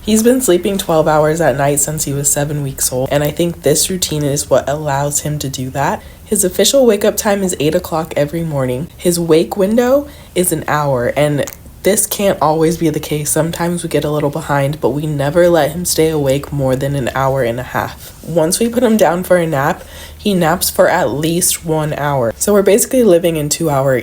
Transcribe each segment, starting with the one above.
He's been sleeping 12 hours at night since he was 7 weeks old, and I think this routine is what allows him to do that. His official wake up time is 8 o'clock every morning. His wake window is an hour, and this can't always be the case. Sometimes we get a little behind, but we never let him stay awake more than an hour and a half. Once we put him down for a nap, he naps for at least 1 hour. So we're basically living in 2-hour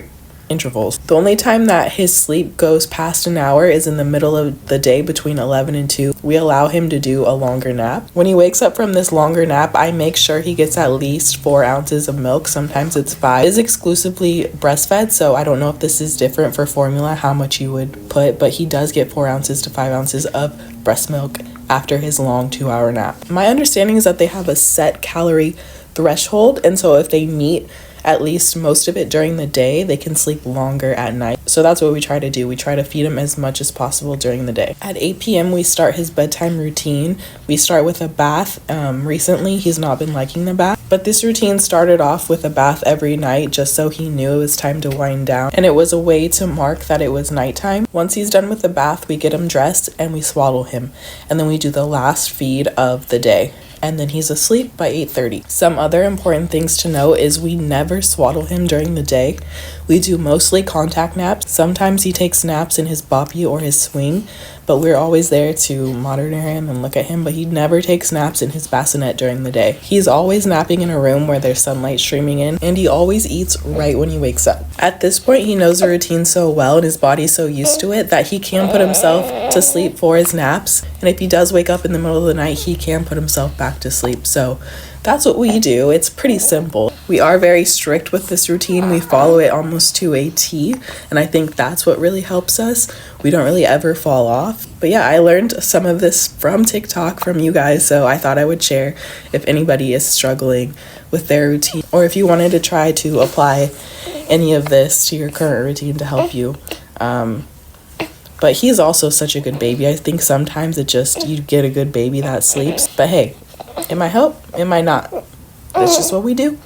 intervals. The only time that his sleep goes past an hour is in the middle of the day between 11 and 2. We allow him to do a longer nap. When he wakes up from this longer nap, I make sure he gets at least 4 ounces of milk. Sometimes it's 5. It is exclusively breastfed, so I don't know if this is different for formula, how much you would put, but he does get 4 ounces to 5 ounces of breast milk after his long 2-hour nap. My understanding is that they have a set calorie threshold, and so if they meet at least most of it during the day, they can sleep longer at night. So that's what we try to do. We try to feed him as much as possible during the day. At 8 p.m. we start his bedtime routine. We start with a bath. Recently he's not been liking the bath, but this routine started off with a bath every night just so he knew it was time to wind down, and it was a way to mark that it was nighttime. Once he's done with the bath, we get him dressed and we swaddle him, and then we do the last feed of the day, and then he's asleep by 8:30. Some other important things to know is we never swaddle him during the day. We do mostly contact naps. Sometimes he takes naps in his boppy or his swing, but we're always there to monitor him and look at him, but he never takes naps in his bassinet during the day. He's always napping in a room where there's sunlight streaming in, and he always eats right when he wakes up. At this point, he knows the routine so well and his body's so used to it that he can put himself to sleep for his naps, and if he does wake up in the middle of the night, he can put himself back to sleep. So that's what we do. It's pretty simple. We are very strict with this routine. We follow it almost to a T, and I think that's what really helps us. We don't really ever fall off. But yeah, I learned some of this from TikTok from you guys, so I thought I would share if anybody is struggling with their routine, or if you wanted to try to apply any of this to your current routine to help you. But he's also such a good baby. I think sometimes you get a good baby that sleeps. But hey, it might help, it might not. It's just what we do.